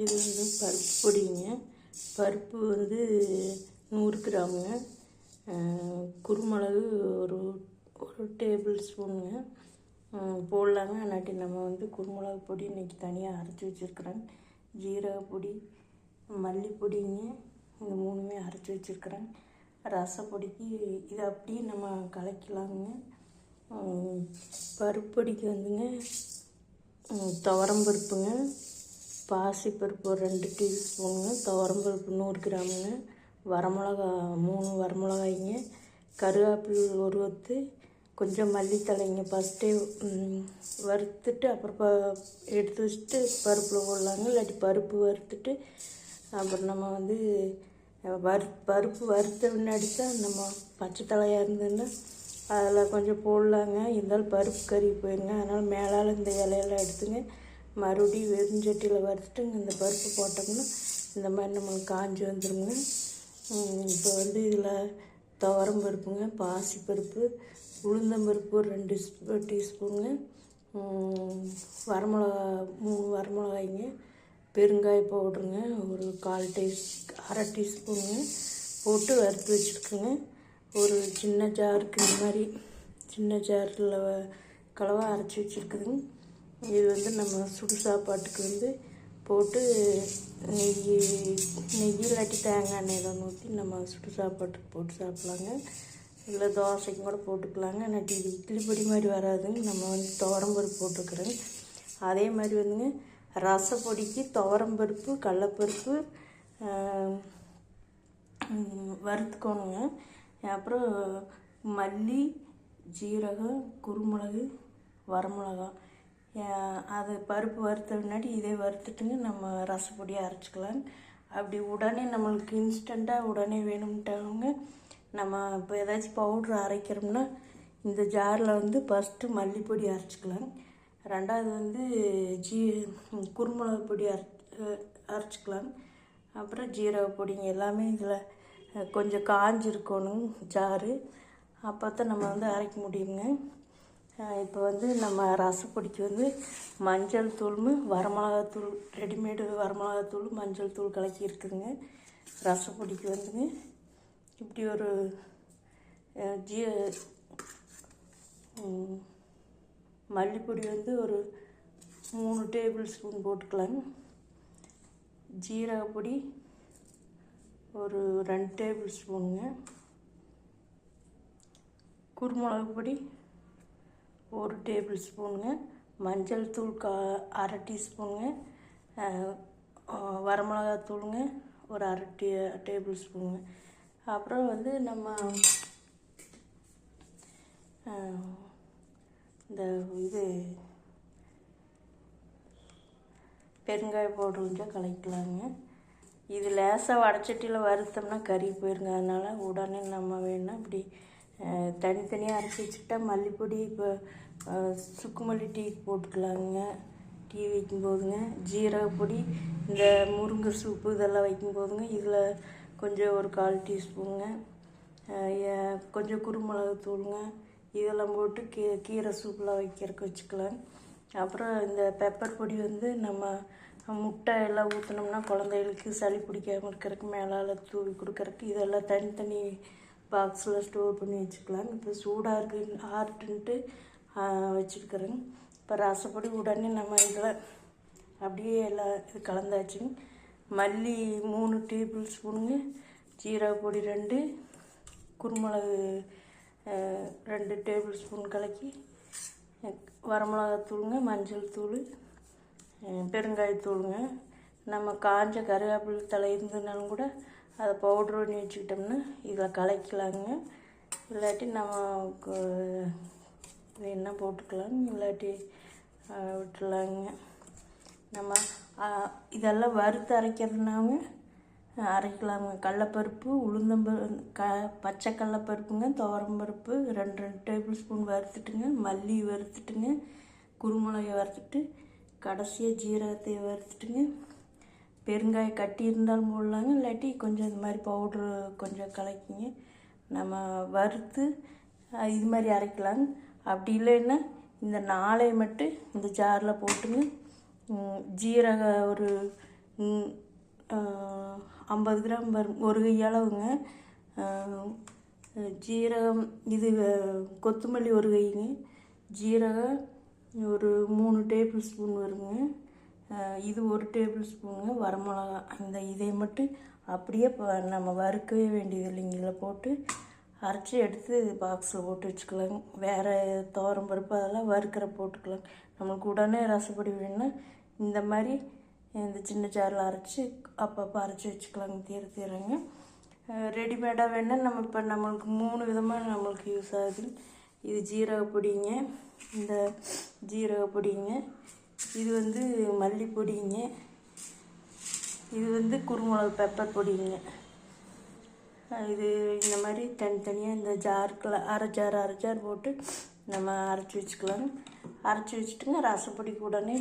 இது வந்து பருப்பு பொடிங்க. பருப்பு வந்து 100 கிராமுங்க. குருமிளகு ஒரு ஒரு டேபிள் ஸ்பூனுங்க போடலாங்க. இல்லாட்டி நம்ம வந்து குருமிளகு பொடி இன்றைக்கி தனியாக அரைச்சி வச்சுருக்குறேன். ஜீரக பொடி, மல்லிப்பொடிங்க, இந்த 3மே அரைச்சி வச்சுருக்குறேன். ரசப்பொடிக்கு இதை அப்படியே நம்ம கலக்கலாங்க. பருப்பொடிக்கு வந்துங்க துவரம்பருப்புங்க, பாசிப்பருப்பு ஒரு 2 டீஸ்பூனுங்க, துவரம்பருப்பு 100 கிராமுங்க, வரமிளகா 3 வரமிளகாய்ங்க, கருவேப்பிலை ஒரு கொத்து, கொஞ்சம் மல்லித்தழைங்க. ஃபஸ்ட்டே வறுத்துட்டு அப்புறம் எடுத்து வச்சுட்டு பருப்பில் போடலாங்க. இல்லாட்டி பருப்பு வறுத்துட்டு அப்புறம் நம்ம வந்து பருப்பு வறுத்த முன்னாடி தான் நம்ம பச்சை தலையாக இருந்ததுன்னா அதில் கொஞ்சம் போடலாங்க. இருந்தாலும் பருப்பு கறி போயிருங்க. அதனால் மேலால் இந்த இலையெல்லாம் எடுத்துங்க. மறுபடியும் வெறுஞ்சட்டியில் வறுத்துட்டு இந்த பருப்பு போட்டோம்னா இந்த மாதிரி நம்மளுக்கு காஞ்சி வந்துடுங்க. இப்போ வந்து இதில் துவரம் பருப்புங்க, பாசிப்பருப்பு, உளுந்தம்பருப்பு ஒரு 2 டீஸ்பூனுங்க, வரமிளகா 3 வரமிளகாய்ங்க, பெருங்காய பவுட்ருங்க ஒரு 1/4 டீஸ்பூனுங்க போட்டு வறுத்து வச்சுருக்குங்க. ஒரு சின்ன ஜாருக்கு இந்த மாதிரி சின்ன ஜாரில் கலவாக அரைச்சி வச்சுருக்குதுங்க. இது வந்து நம்ம சுடு சாப்பாட்டுக்கு வந்து போட்டு நெய் இல்லாட்டி தேங்காய் எண்ணெய் தான் ஊற்றி நம்ம சுடு சாப்பாட்டுக்கு போட்டு சாப்பிட்லாங்க. இல்லை தோசைக்கும் கூட போட்டுக்கலாங்க. இல்லாட்டி இது இட்லி பொடி மாதிரி வராதுங்க. நம்ம வந்து துவரம்பருப்பு போட்டுருக்குறேங்க. அதே மாதிரி வந்துங்க ரசப்பொடிக்கு துவரம்பருப்பு, கடலப்பருப்பு வறுத்துக்கோணுங்க. அப்புறம் மல்லி, ஜீரகம், குருமிளகு, வரமிளகா அது பருப்பு வறுத்த முன்னாடி இதே வறுத்துட்டுங்க நம்ம ரசப்பொடியை அரைச்சிக்கலாம். அப்படி உடனே நம்மளுக்கு இன்ஸ்டண்ட்டாக உடனே வேணும்ட்டாங்க நம்ம இப்போ ஏதாச்சும் பவுட்ரு அரைக்கிறோம்னா இந்த ஜாரில் வந்து ஃபஸ்ட்டு மல்லிப்பொடி அரைச்சிக்கலாம். ரெண்டாவது வந்து குருமிளகு பொடி அரைச்சிக்கலாம். அப்புறம் ஜீரக பொடிங்க எல்லாமே இதில் கொஞ்சம் காஞ்சிருக்கணும் ஜாரு. அப்போ தான் நம்ம வந்து அரைக்க முடியுங்க. இப்போ வந்து நம்ம ரசப்பொடிக்கு வந்து மஞ்சள் தூள், வரமிளகாத்தூள், ரெடிமேடு வரமிளகாத்தூள், மஞ்சள் தூள் கலக்கி இருக்குதுங்க. ரசப்பொடிக்கு வந்துங்க இப்படி ஒரு மல்லிப்பொடி வந்து ஒரு 3 டேபிள் ஸ்பூன் போட்டுக்கலாங்க. ஜீரகப்பொடி ஒரு 2 டேபிள் ஸ்பூனுங்க, குருமிளகு பொடி 1 டேபிள் ஸ்பூனுங்க, மஞ்சள் தூள் 1/2 டீஸ்பூனுங்க, வரமிளகாத்தூளுங்க ஒரு 1/2 டேபிள் ஸ்பூனுங்க. அப்புறம் வந்து நம்ம இந்த இது பெருங்காய பவுடர் கொஞ்சம் கலக்கலாங்க. இது லேசாக வடச்சட்டியில் வறுத்தோம்னா கறி போயிருங்க. அதனால் உடனே நம்ம வேணும்னா இப்படி தனித்தனியாக அரைச்சி வச்சுக்கிட்டா மல்லிப்பொடி இப்போ சுக்குமல்லி டீ போட்டுக்கலாங்க. டீ வைக்கும்போதுங்க ஜீரகப்பொடி இந்த முருங்கை சூப்பு இதெல்லாம் வைக்கும்போதுங்க இதில் கொஞ்சம் ஒரு 1/4 டீஸ்பூனுங்க, கொஞ்சம் குருமிளகு தூளுங்க இதெல்லாம் போட்டு கீரை சூப்பெலாம் வைக்கிறதுக்கு வச்சுக்கலாம். அப்புறம் இந்த பெப்பர் பொடி வந்து நம்ம முட்டை எல்லாம் ஊற்றினோம்னா குழந்தைகளுக்கு சளி பிடிக்காமல் இருக்கிறதுக்கு மேலால் தூவி கொடுக்கறதுக்கு இதெல்லாம் தனித்தனி பாக்ஸில் ஸ்டோர் பண்ணி வச்சுக்கலாம். இப்போ சூடாக இருக்குது ஆர்ட்டுன்ட்டு வச்சுருக்குறேங்க. இப்போ ரசப்பொடி உடனே நம்ம இதில் அப்படியே எல்லாம் இது கலந்தாச்சுங்க. மல்லி 3 டேபிள் ஸ்பூனுங்க, ஜீரகப்பொடி 2, குருமிளகு 2 டேபிள் ஸ்பூன் கலக்கி, வரமிளகாத்தூளுங்க, மஞ்சள் தூள், பெருங்காயத்தூளுங்க. நம்ம காஞ்ச கருவேப்பிலை தழை இருந்ததுனாலும் கூட அதை பவுட்ரு பண்ணி வச்சுக்கிட்டோம்னா இதில் கலக்கலாங்க. இல்லாட்டி நம்ம வேணா போட்டுக்கலாம், இல்லாட்டி விட்டுலாங்க. நம்ம இதெல்லாம் வறுத்து அரைக்கிறதுனாங்க அரைக்கலாங்க. கடலப்பருப்பு, பச்சை கடலப்பருப்புங்க, துவரம்பருப்பு 2 டேபிள் ஸ்பூன் வறுத்துட்டுங்க, மல்லி வறுத்துட்டுங்க, குருமிளகை வறுத்துட்டு கடைசியாக ஜீரகத்தை வறுத்துட்டுங்க, பெருங்காயம் கட்டி இருந்தாலும் போடலாங்க. இல்லாட்டி கொஞ்சம் இந்த மாதிரி பவுட்ரு கொஞ்சம் கலக்கிங்க நம்ம வறுத்து இது மாதிரி அரைக்கலாங்க. அப்படி இல்லைன்னா இந்த 4 மட்டும் இந்த ஜாரில் போட்டுங்க. ஜீரகம் ஒரு 50 கிராம் வரும், ஒரு கையளவுங்க. ஜீரகம், இது கொத்தமல்லி ஒரு கைங்க, ஜீரகம் ஒரு 3 டேபிள் ஸ்பூன் வருங்க. இது 1 டேபிள் ஸ்பூனுங்க. வரமிளகா, இதை மட்டும் அப்படியே நம்ம வறுக்கவே வேண்டியது இல்லைங்க. இதில் போட்டு அரைச்சி எடுத்து பாக்ஸில் போட்டு வச்சுக்கலாங்க. வேறு துவரம் பருப்பு அதெல்லாம் வறுக்கிற போட்டுக்கலாம். நம்மளுக்கு உடனே ரசப்பொடி வேணுன்னா இந்த மாதிரி இந்த சின்ன ஜாரில் அரைச்சி அப்பப்போ அரைச்சி வச்சுக்கலாங்க. தீரங்க ரெடிமேடாக வேணால் நம்ம இப்போ நம்மளுக்கு 3 விதமாக நம்மளுக்கு யூஸ் ஆகுது. இது ஜீரகப்பொடிங்க, இந்த ஜீரகப்பொடிங்க, இது மல்லிப்பொடிங்க, இது குருமிளகு பெப்பர் பொடிங்க. இது இந்த மாதிரி தனித்தனியாக இந்த ஜாருக்குள்ள அரை ஜார் போட்டு நம்ம அரைச்சி வச்சுக்கலாம். அரைச்சி வச்சுட்டுங்க ரசப்பொடி உடனே